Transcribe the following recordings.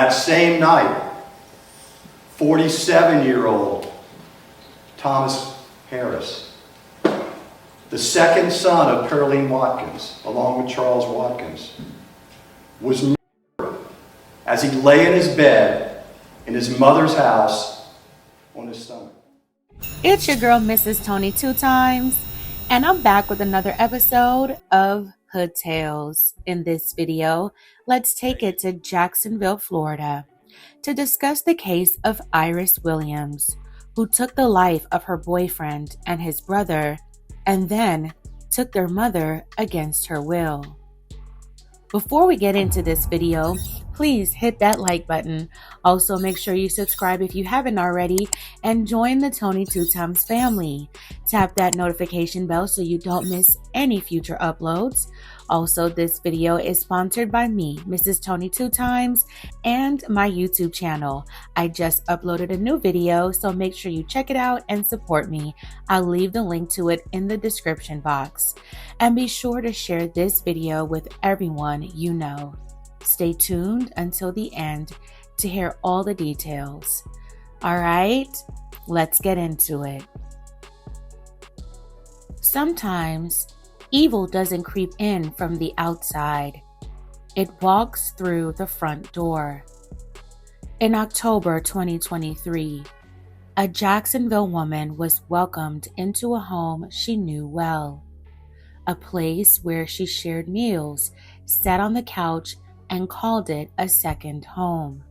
That same night, 47-year-old Thomas Harris, the second son of Pearline Watkins, along with Charles Watkins, was murdered as he lay in his bed in his mother's house on his stomach. It's your girl, Mrs. Tony 2 Times, and I'm back with another episode of Hood Tales. In this video, let's take it to Jacksonville, Florida, to discuss the case of Iris Williams, who took the life of her boyfriend and his brother, and then took their mother against her will. Before we get into this video, please hit that like button. Also, make sure you subscribe if you haven't already and join the Tony 2 Times family. Tap that notification bell so you don't miss any future uploads. Also, this video is sponsored by me, Mrs. Tony 2 Times, and my YouTube channel. I just uploaded a new video, so make sure you check it out and support me. I'll leave the link to it in the description box. And be sure to share this video with everyone you know. Stay tuned until the end to hear all the details. All right, let's get into it. Sometimes, evil doesn't creep in from the outside. It walks through the front door. In October 2023, a Jacksonville woman was welcomed into a home she knew well. A place where she shared meals, sat on the couch, and called it a second home.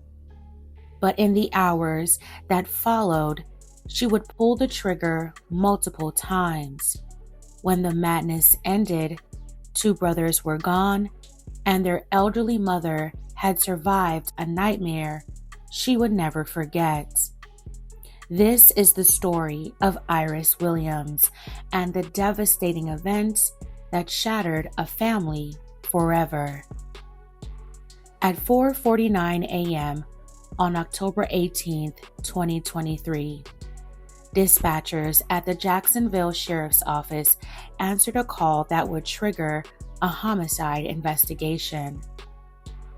But in the hours that followed, she would pull the trigger multiple times. When the madness ended, two brothers were gone, and their elderly mother had survived a nightmare she would never forget. This is the story of Iris Williams and the devastating events that shattered a family forever. At 4:49 a.m. on October 18, 2023, dispatchers at the Jacksonville Sheriff's Office answered a call that would trigger a homicide investigation.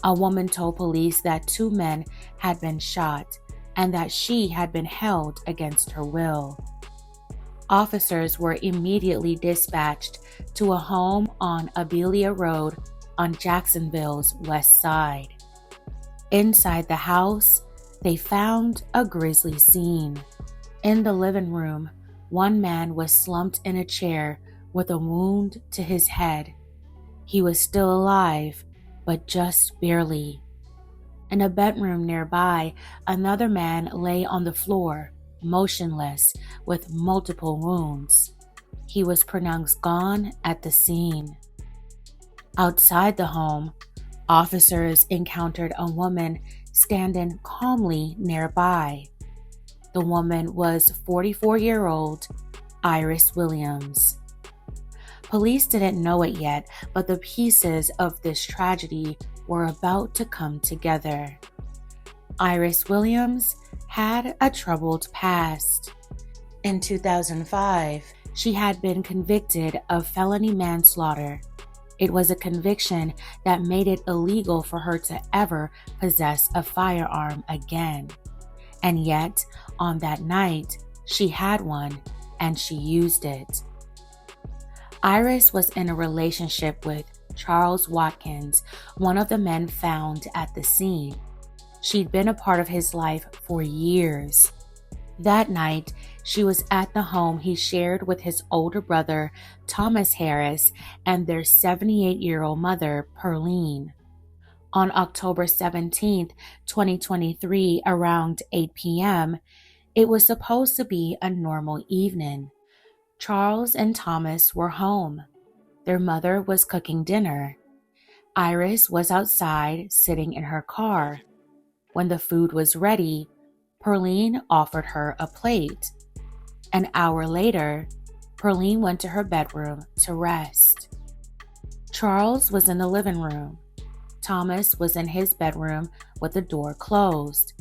A woman told police that two men had been shot and that she had been held against her will. Officers were immediately dispatched to a home on Abelia Road on Jacksonville's west side. Inside the house, they found a grisly scene. In the living room, one man was slumped in a chair with a wound to his head. He was still alive, but just barely. In a bedroom nearby, another man lay on the floor, motionless, with multiple wounds. He was pronounced gone at the scene. Outside the home, officers encountered a woman standing calmly nearby. The woman was 44-year-old Iris Williams. Police didn't know it yet, but the pieces of this tragedy were about to come together. Iris Williams had a troubled past. In 2005, she had been convicted of felony manslaughter. It was a conviction that made it illegal for her to ever possess a firearm again. And yet, on that night, she had one and she used it. Iris was in a relationship with Charles Watkins, one of the men found at the scene. She'd been a part of his life for years. That night, she was at the home he shared with his older brother, Thomas Harris, and their 78-year-old mother, Pearline. On October 17, 2023, around 8 p.m., it was supposed to be a normal evening. Charles and Thomas were home. Their mother was cooking dinner. Iris was outside, sitting in her car. When the food was ready, Pearline offered her a plate. An hour later, Pearline went to her bedroom to rest. Charles was in the living room. Thomas was in his bedroom with the door closed.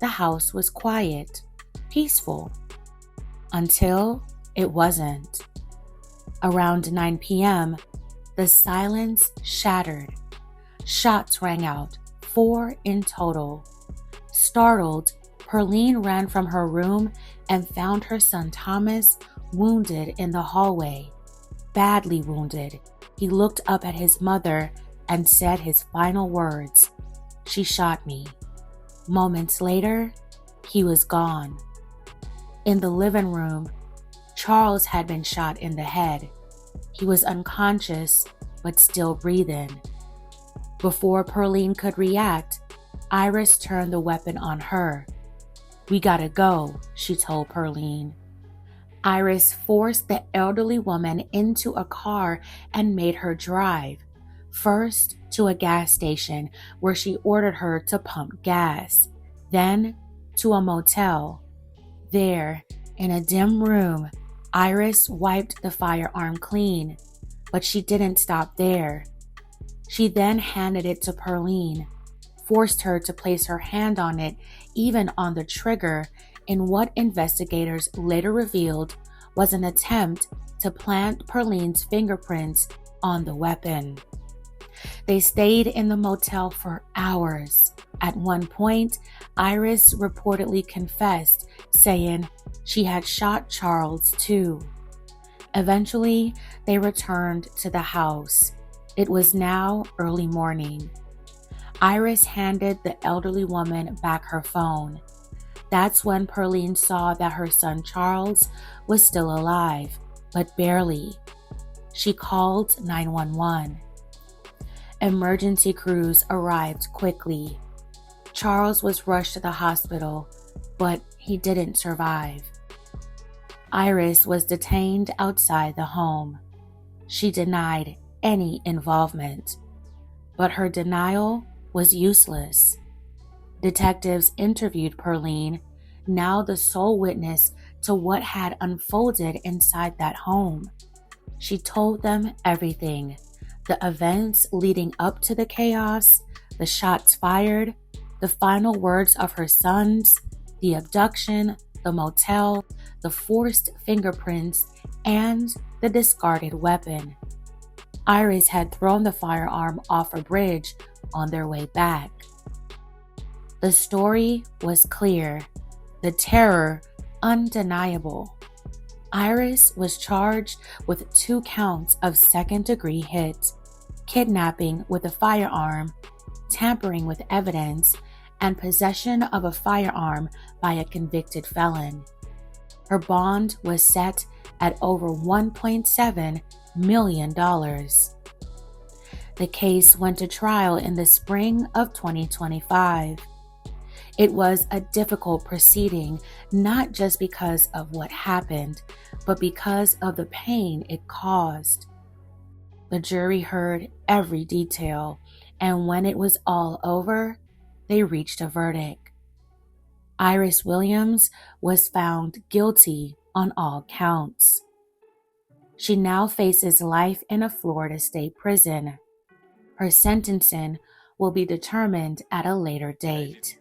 The house was quiet, peaceful, until it wasn't. Around 9 p.m., the silence shattered. Shots rang out 4 in total. Startled, Perline ran from her room and found her son Thomas wounded in the hallway. Badly wounded, he looked up at his mother and said his final words, "She shot me." Moments later, he was gone. In the living room, Charles had been shot in the head. He was unconscious, but still breathing. Before Perline could react, Iris turned the weapon on her. "We gotta go," she told Perline. Iris forced the elderly woman into a car and made her drive, first to a gas station where she ordered her to pump gas, then to a motel. There, in a dim room, Iris wiped the firearm clean, but she didn't stop there. She then handed it to Perline, forced her to place her hand on it, even on the trigger, in what investigators later revealed was an attempt to plant Perline's fingerprints on the weapon. They stayed in the motel for hours. At one point, Iris reportedly confessed, saying she had shot Charles too. Eventually, they returned to the house. It was now early morning. Iris handed the elderly woman back her phone. That's when Perline saw that her son Charles was still alive, but barely. She called 911. Emergency crews arrived quickly. Charles was rushed to the hospital, but he didn't survive. Iris was detained outside the home. She denied any involvement, but her denial was useless. Detectives interviewed Perline, now the sole witness to what had unfolded inside that home. She told them everything: the events leading up to the chaos, the shots fired, the final words of her sons, the abduction, the motel, the forced fingerprints, and the discarded weapon. Iris had thrown the firearm off a bridge on their way back. The story was clear, the terror undeniable. Iris was charged with 2 counts of second-degree hit, kidnapping with a firearm, tampering with evidence, and possession of a firearm by a convicted felon. Her bond was set at over $1.7 million. The case went to trial in the spring of 2025. It was a difficult proceeding, not just because of what happened, but because of the pain it caused. The jury heard every detail, and when it was all over, they reached a verdict. Iris Williams was found guilty on all counts. She now faces life in a Florida state prison. Her sentencing will be determined at a later date.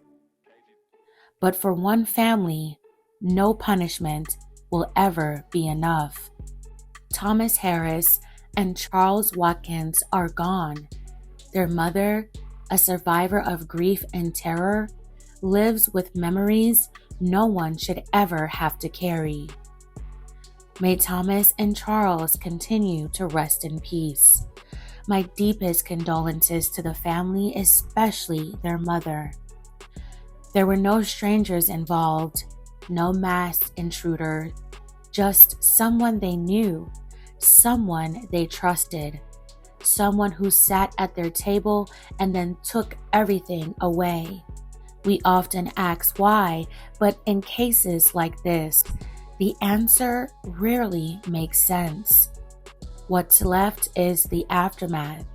But for one family, no punishment will ever be enough. Thomas Harris and Charles Watkins are gone. Their mother, a survivor of grief and terror, lives with memories no one should ever have to carry. May Thomas and Charles continue to rest in peace. My deepest condolences to the family, especially their mother. There were no strangers involved, no masked intruder, just someone they knew, someone they trusted, someone who sat at their table and then took everything away. We often ask why, but in cases like this, the answer rarely makes sense. What's left is the aftermath,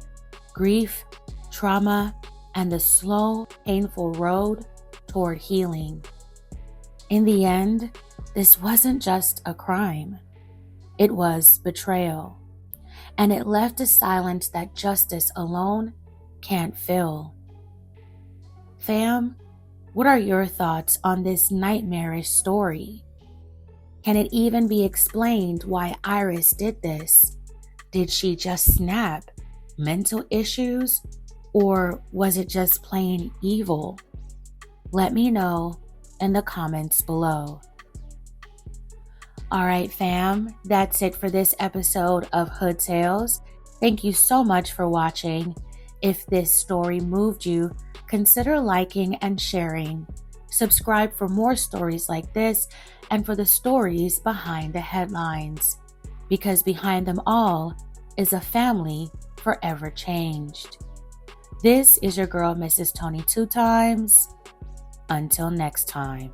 grief, trauma, and the slow, painful road toward healing. In the end, this wasn't just a crime. It was betrayal, and it left a silence that justice alone can't fill. Fam, what are your thoughts on this nightmarish story? Can it even be explained why Iris did this? Did she just snap? Mental issues? Or was it just plain evil? Let me know in the comments below. All right, fam, that's it for this episode of Hood Tales. Thank you so much for watching. If this story moved you, consider liking and sharing. Subscribe for more stories like this and for the stories behind the headlines. Because behind them all is a family forever changed. This is your girl, Mrs. Tony 2 times. Until next time.